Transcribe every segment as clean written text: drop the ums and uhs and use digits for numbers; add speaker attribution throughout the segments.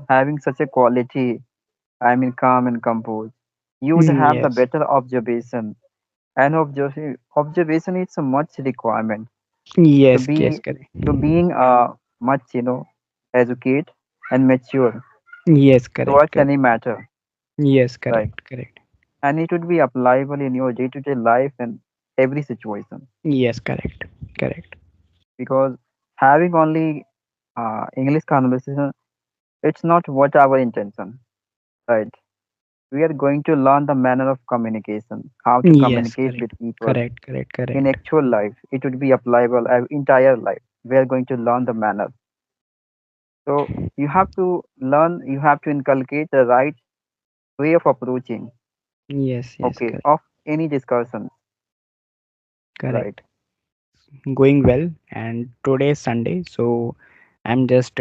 Speaker 1: having such a quality, I mean, calm and composed, you would have the
Speaker 2: Yes.
Speaker 1: better observation. And observation is a much requirement to
Speaker 2: Yes, yes,
Speaker 1: be
Speaker 2: correct.
Speaker 1: to being much educate and mature
Speaker 2: Yes, correct,
Speaker 1: towards
Speaker 2: correct.
Speaker 1: any matter,
Speaker 2: Yes,
Speaker 1: right?
Speaker 2: correct, correct.
Speaker 1: And it would be applicable in your day-to-day life and every situation.
Speaker 2: Yes, correct, correct.
Speaker 1: Because having only English conversation, it's not what our intention, right? We are going to learn the manner of communication, how to
Speaker 2: Yes,
Speaker 1: communicate
Speaker 2: correct,
Speaker 1: with people
Speaker 2: correct, correct,
Speaker 1: in
Speaker 2: correct.
Speaker 1: actual life. It would be applicable entire life. We are going to learn the manner. So you have to learn. You have to inculcate the right way of approaching.
Speaker 2: Yes, yes,
Speaker 1: Okay,
Speaker 2: correct,
Speaker 1: of any discussion, right?
Speaker 2: correct. Going well, and today is Sunday, so I'm just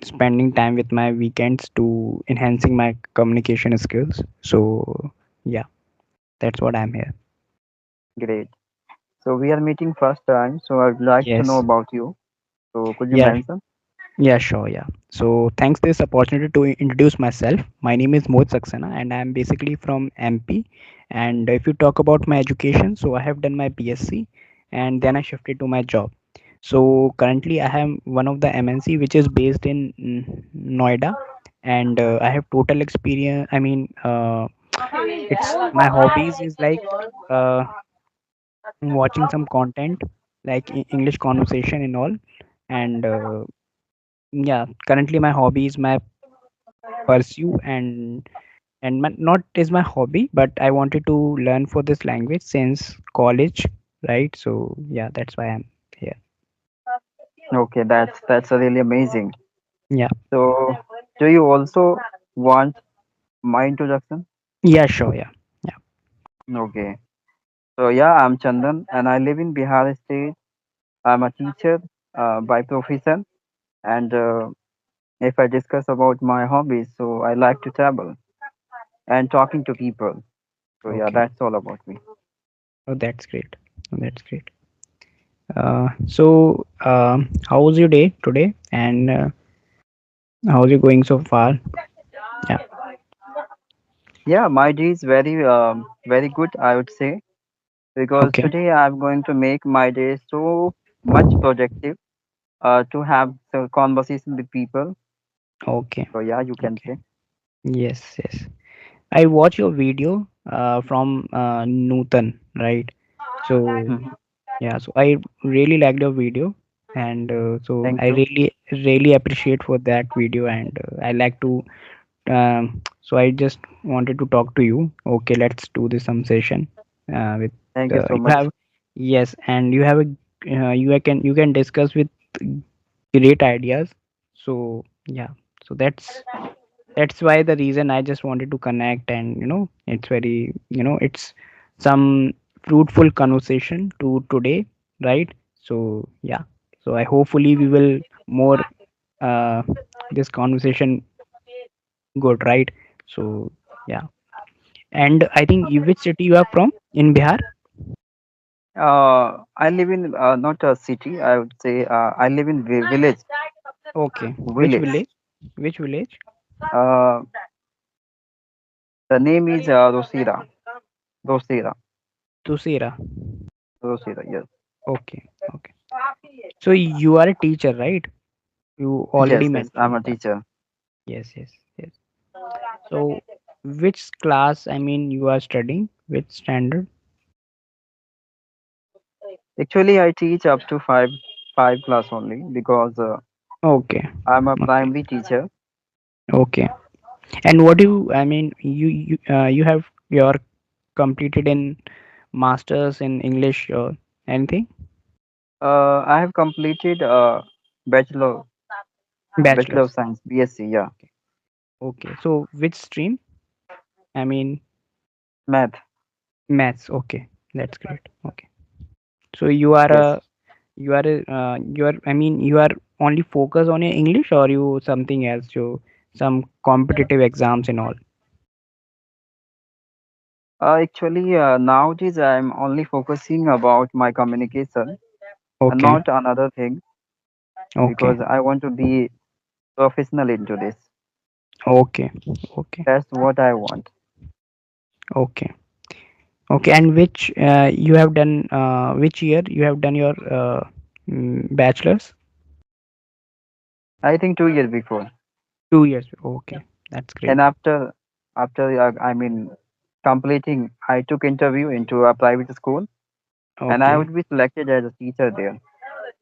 Speaker 2: spending time with my weekends to enhancing my communication skills. So yeah, that's what I'm here.
Speaker 1: Great. So we are meeting first time. So I'd like to know
Speaker 2: Yes.
Speaker 1: about you. So could you
Speaker 2: Yeah.
Speaker 1: mention?
Speaker 2: Yeah, sure. Yeah. So thanks this opportunity to introduce myself. My name is Mohit Saxena and I'm basically from MP. And if you talk about my education, so I have done my BSc and then I shifted to my job. So currently I am one of the MNC which is based in Noida, and I have total experience. I mean, it's my hobbies is like uh, watching some content like English conversation and all, and yeah, currently my hobby is my pursue, and not is my hobby, but I wanted to learn for this language since college, right? So yeah, that's why I'm here.
Speaker 1: Okay, that's really amazing.
Speaker 2: Yeah.
Speaker 1: So do you also want my introduction?
Speaker 2: Yeah, sure. Yeah. Yeah.
Speaker 1: Okay. So yeah, I'm Chandan and I live in Bihar state. I'm a teacher by profession, and if I discuss about my hobbies, so I like to travel and talking to people. So yeah,
Speaker 2: Okay.
Speaker 1: that's all about me.
Speaker 2: Oh, that's great. Oh, that's great. So how was your day today, and how's it going so far? Yeah.
Speaker 1: Yeah, my day is very good, I would say, because
Speaker 2: Okay.
Speaker 1: today I'm going to make my day so much productive to have the conversation with people.
Speaker 2: Okay.
Speaker 1: So yeah, you can
Speaker 2: Okay.
Speaker 1: say.
Speaker 2: Yes. Yes. I watch your video from Nutan, right? So
Speaker 1: Mhm.
Speaker 2: yeah, so I really liked your video, and so
Speaker 1: Thank
Speaker 2: I
Speaker 1: you.
Speaker 2: really appreciate for that video, and I like to. So I just wanted to talk to you. Okay, let's do this some session. With
Speaker 1: Thank you so
Speaker 2: you
Speaker 1: much.
Speaker 2: have, yes, and you have a you can discuss with great ideas. So yeah, so that's why the reason I just wanted to connect, and it's very, it's some fruitful conversation to today, right? So yeah, so I hopefully we will more uh this conversation good, right? So yeah, and I think which city you are from in Bihar?
Speaker 1: I live in not a city. I would say I live in village.
Speaker 2: Okay, which
Speaker 1: Village.
Speaker 2: village? Which village?
Speaker 1: Uh, the name is Rosira. Rosira.
Speaker 2: Tusira.
Speaker 1: Rosira. Yes.
Speaker 2: Okay, okay. So you are a teacher, right? You already
Speaker 1: Yes. Yes. I'm
Speaker 2: mentioned
Speaker 1: a
Speaker 2: that.
Speaker 1: teacher.
Speaker 2: Yes, yes, yes. So, which class, I mean, you are studying? Which standard?
Speaker 1: Actually, I teach up to five class only because
Speaker 2: Okay,
Speaker 1: I'm a
Speaker 2: okay,
Speaker 1: primary teacher.
Speaker 2: okay. And what do you, I mean, you have your completed in masters in English or anything?
Speaker 1: I have completed bachelor Bachelor of
Speaker 2: Bachelor's.
Speaker 1: Science BSc. Yeah,
Speaker 2: Okay, okay. So, which stream? I mean,
Speaker 1: math.
Speaker 2: maths. Okay, that's great. Okay. So you are
Speaker 1: Yes.
Speaker 2: a, you are, I mean, you are only focused on your English, or you something else? You some competitive exams and all?
Speaker 1: Actually, nowadays I'm only focusing about my communication and
Speaker 2: Okay,
Speaker 1: not another thing
Speaker 2: okay.
Speaker 1: because I want to be professional into this.
Speaker 2: Okay. Okay.
Speaker 1: That's what I want.
Speaker 2: Okay. Okay. And which you have done? Which year you have done your bachelor's?
Speaker 1: I think 2 years before.
Speaker 2: 2 years. Okay, that's
Speaker 1: And
Speaker 2: great.
Speaker 1: after completing, I took interview into a private school, and I
Speaker 2: Okay.
Speaker 1: would be selected as a teacher there.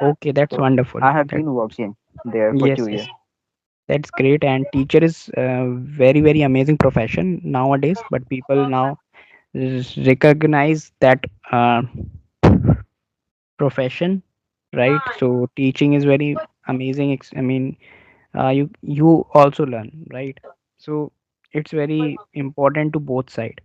Speaker 2: Okay, that's
Speaker 1: So
Speaker 2: wonderful.
Speaker 1: I have
Speaker 2: That
Speaker 1: been working there for
Speaker 2: yes,
Speaker 1: 2 years.
Speaker 2: yes, that's great. And teacher is very very amazing profession nowadays. But people now recognize that profession, right? So teaching is very amazing. I mean, you also learn, right? So it's very important to both side,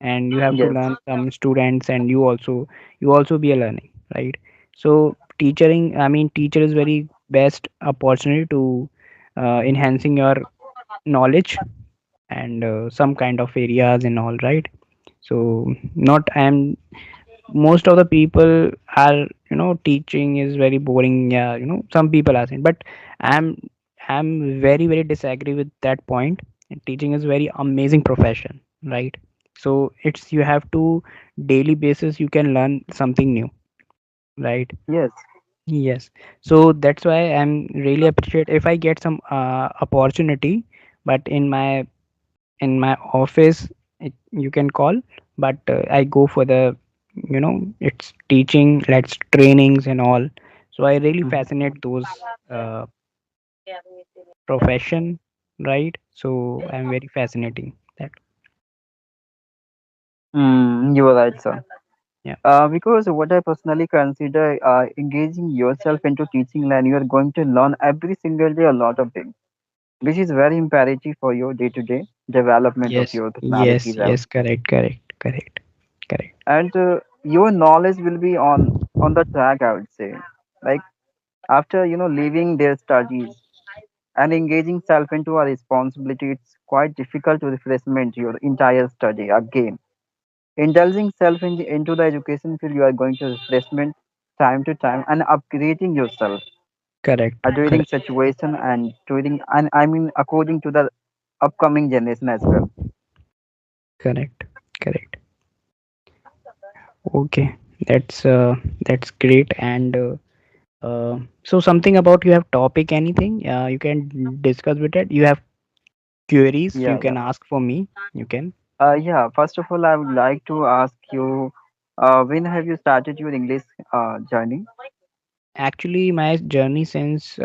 Speaker 2: and you have to
Speaker 1: Yes,
Speaker 2: learn some students, and you also be a learning, right? So teaching, I mean, teacher is very best opportunity to enhancing your knowledge and some kind of areas and all, right? So not I'm most of the people are, teaching is very boring, yeah, some people are saying, but i'm I'm very very disagree with that point. Teaching is very amazing profession, right? So it's you have to daily basis you can learn something new, right?
Speaker 1: yes,
Speaker 2: Yes. So that's why I'm really appreciate if I get some opportunity, but in my office, you can call, but I go for the, it's teaching, let's trainings and all. So I really
Speaker 1: mhm.
Speaker 2: fascinate those profession, right? So I'm very fascinating that.
Speaker 1: You are right, sir.
Speaker 2: Yeah.
Speaker 1: Because what I personally consider engaging yourself into teaching line, you are going to learn every single day a lot of things, which is very imperative for your day-to-day development of
Speaker 2: Yes,
Speaker 1: your
Speaker 2: yes,
Speaker 1: personality self.
Speaker 2: yes, correct, correct, correct, correct.
Speaker 1: And your knowledge will be on the track, I would say. Like after leaving their studies and engaging self into a responsibility, it's quite difficult to refreshment your entire study again. Indulging self into the education field, you are going to refreshment time to time and upgrading yourself
Speaker 2: Correct,
Speaker 1: during
Speaker 2: correct,
Speaker 1: situation and during and I mean according to the upcoming generation as well.
Speaker 2: correct, correct. Okay, that's great. And so something about you have topic anything you can discuss with it. You have queries you
Speaker 1: Yeah,
Speaker 2: can
Speaker 1: yeah.
Speaker 2: ask for me. You can.
Speaker 1: Yeah, first of all, I would like to ask you, when have you started your English journey?
Speaker 2: Actually, my journey since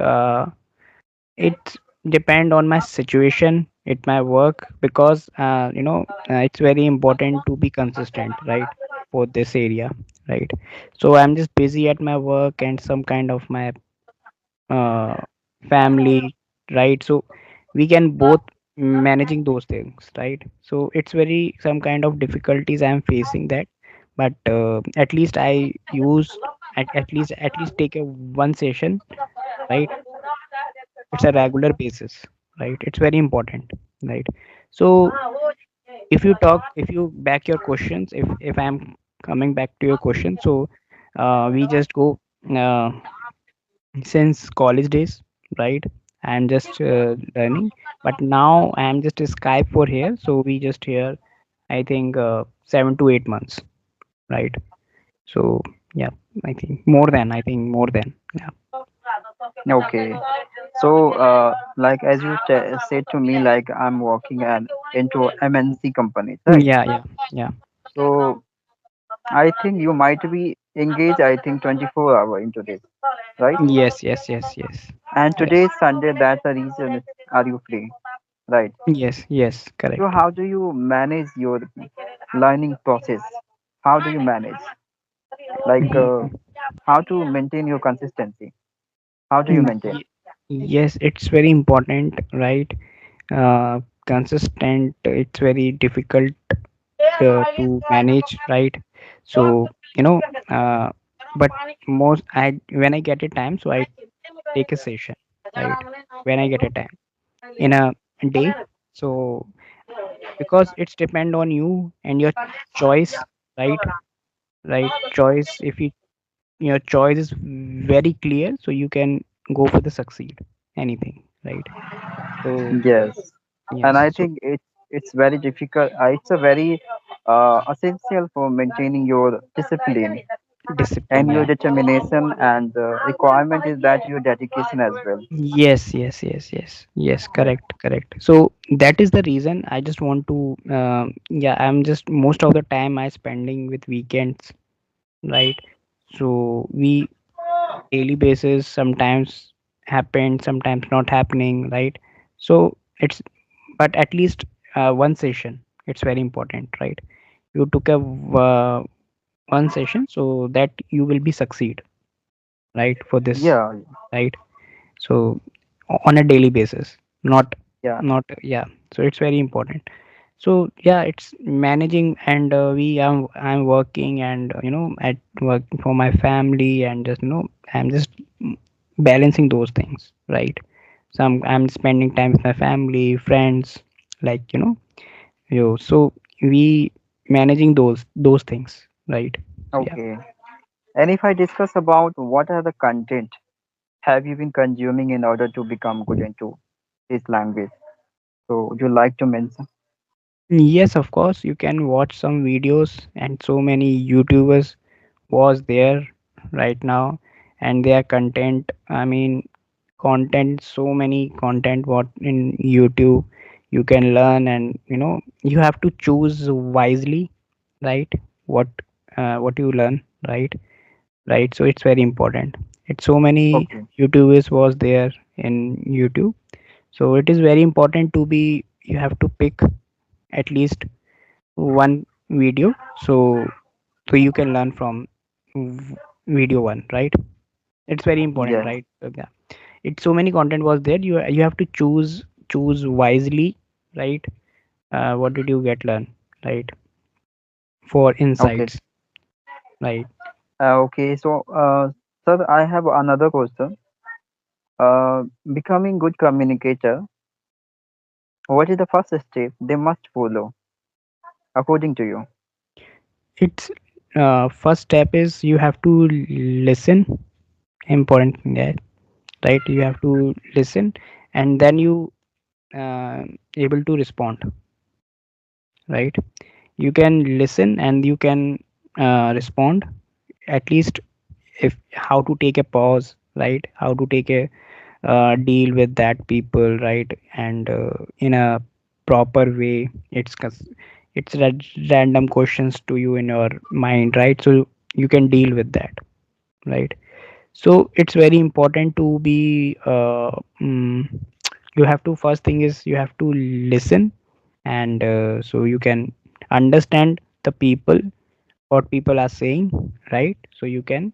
Speaker 2: it depend on my situation, it my work, because it's very important to be consistent, right? For this area, right? So I'm just busy at my work and some kind of my uh, family, right? So we can both managing those things, right? So it's very some kind of difficulties I'm facing that, but at least I use at least take a one session, right? It's a regular basis, right? It's very important, right? So if you back your questions, if I'm coming back to your question, so we just go uh, since college days, right? I'm just learning, but now I'm just a Skype for here, so we just here, I think 7 to 8 months, right? So yeah, I think more than yeah.
Speaker 1: Okay. So, like as you said to me, like I'm working into MNC companies, right?
Speaker 2: Yeah, yeah, yeah.
Speaker 1: So I think you might be engaged. I think 24 hour into this, right?
Speaker 2: Yes, yes, yes, yes,
Speaker 1: And today
Speaker 2: yes,
Speaker 1: is Sunday. That's the reason. Are you free, right?
Speaker 2: yes, yes,
Speaker 1: So
Speaker 2: correct.
Speaker 1: how do you manage your learning process? How do you manage? Like how to maintain your consistency? How do you maintain?
Speaker 2: Ye- yes, it's very important, right? Consistent, it's very difficult to manage, right? So uh, but most I when I get a time, so I take a session, right? When I get a time in a day. So because it's depend on you and your choice, right? Right, choice. If your choice is very clear, so you can go for the succeed anything, right? So
Speaker 1: Yes. And
Speaker 2: Yes.
Speaker 1: I
Speaker 2: So
Speaker 1: think it's very difficult. It's a very essential for maintaining your discipline
Speaker 2: discipline,
Speaker 1: and your
Speaker 2: yeah.
Speaker 1: determination. And requirement is that your dedication as well.
Speaker 2: Yes, yes, yes, yes, yes.
Speaker 1: Yes.
Speaker 2: Correct, correct. So that is the reason I just want to. Yeah, I'm just most of the time I spending with weekends, right? So we daily basis sometimes happen, sometimes not happening, right? So it's, but at least one session. It's very important, right? You took a one session so that you will be succeed, right? For this,
Speaker 1: Yeah.
Speaker 2: right? So on a daily basis, not
Speaker 1: Yeah.
Speaker 2: not yeah. So it's very important. So yeah, it's managing, and I'm working, and at work for my family, and just I'm just balancing those things, right? So I'm spending time with my family, friends, like so we managing those things, right? So yeah.
Speaker 1: Okay. And if I discuss about what are the content have you been consuming in order to become good into this language? So would you like to mention?
Speaker 2: Yes, of course, you can watch some videos, and so many YouTubers was there right now, and their content, I mean, content, so many content what in YouTube you can learn, and you have to choose wisely, right? What what you learn, right? Right. So it's very important. It's so many
Speaker 1: Okay.
Speaker 2: YouTubers was there in YouTube. So it is very important to be, you have to pick at least one video, so you can learn from v- video one, right? It's very important,
Speaker 1: Yes.
Speaker 2: right? So, yeah, it's so many content was there, you have to choose wisely, right? What did you get learn, right? For
Speaker 1: Okay.
Speaker 2: insights, right?
Speaker 1: Okay. So, sir, I have another question. Becoming good communicator, what is the first step they must follow, according to you?
Speaker 2: It's first step is you have to listen, important thing there, right? You have to listen, and then you uh, able to respond, right? You can listen and you can respond, at least if how to take a pause, right? How to take a deal with that people, right? And in a proper way, it's random questions to you in your mind, right? So you can deal with that, right? So it's very important to be you have to, first thing is you have to listen, and so you can understand the people, what people are saying, right? So you can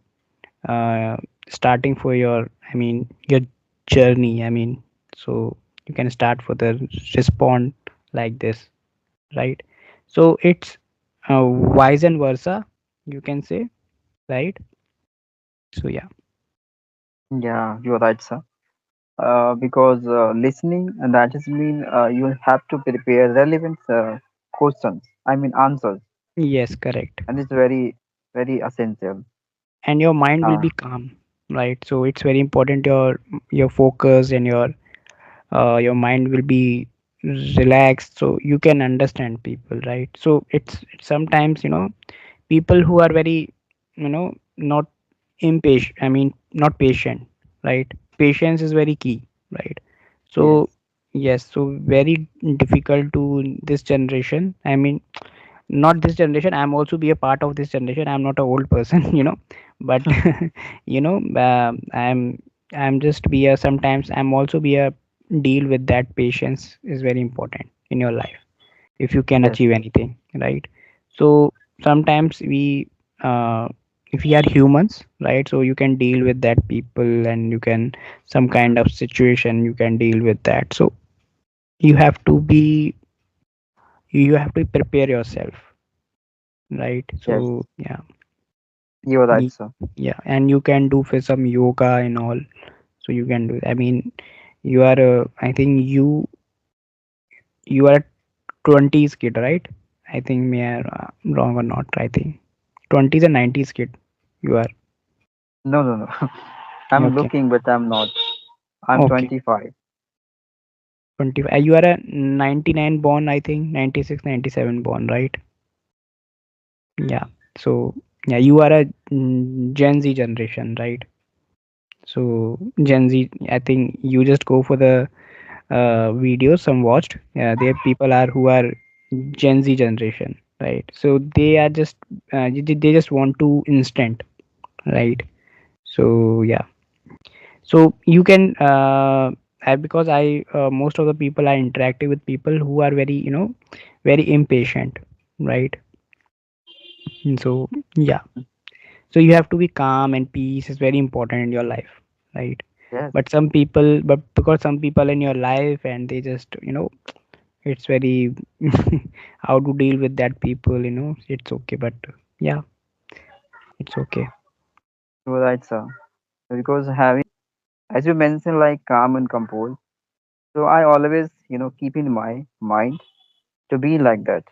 Speaker 2: uh, starting for your, I mean, your journey, I mean, so you can start for the respond like this, right? So it's vice and versa, you can say, right? So yeah.
Speaker 1: Yeah, you're right, sir. Because listening, and that is mean you have to prepare relevant questions. I mean answers,
Speaker 2: Yes, correct.
Speaker 1: and it's very, very essential.
Speaker 2: And your mind will
Speaker 1: Uh,
Speaker 2: be calm, right? So it's very important your focus, and your mind will be relaxed, so you can understand people, right? So it's sometimes people who are very not impatient, I mean not patient, right? Patience is very key, right?
Speaker 1: yes,
Speaker 2: So yes, so very difficult to this generation, I mean, not this generation, I'm also be a part of this generation, I'm not a old person, but I'm just be a, sometimes I'm also be a deal with that. Patience is very important in your life if you can
Speaker 1: yes,
Speaker 2: achieve anything, right? So sometimes uh, if we are humans, right? So you can deal with that people, and you can some kind of situation you can deal with that. So you have to be, you have to prepare yourself, right?
Speaker 1: yes.
Speaker 2: So yeah.
Speaker 1: You're right,
Speaker 2: y-
Speaker 1: sir.
Speaker 2: yeah, and you can do for some yoga and all. So you can do, I mean, you are I think you are a 20s kid, right? I think me are wrong or not, I think 20s and 90s kid you are.
Speaker 1: No, no, no. I'm
Speaker 2: Okay,
Speaker 1: looking, but I'm not. I'm
Speaker 2: okay,
Speaker 1: 25.
Speaker 2: 25. You are a 99 born, I think, 96, 97 born, right? Yeah. So, yeah, you are a Gen Z generation, right? So, Gen Z, I think you just go for the videos some watched. Yeah, there people are who are Gen Z generation, right? So they are just they just want to instant, right? So yeah, so you can because I most of the people are interactive with people who are very, very impatient, right? And so yeah, so you have to be calm, and peace is very important in your life, right?
Speaker 1: Yes,
Speaker 2: But because some people in your life, and they just, it's very how to deal with that people, it's okay, but yeah, it's okay.
Speaker 1: you're right, sir. Because having, as you mentioned, like calm and composed. So I always, keep in my mind to be like that.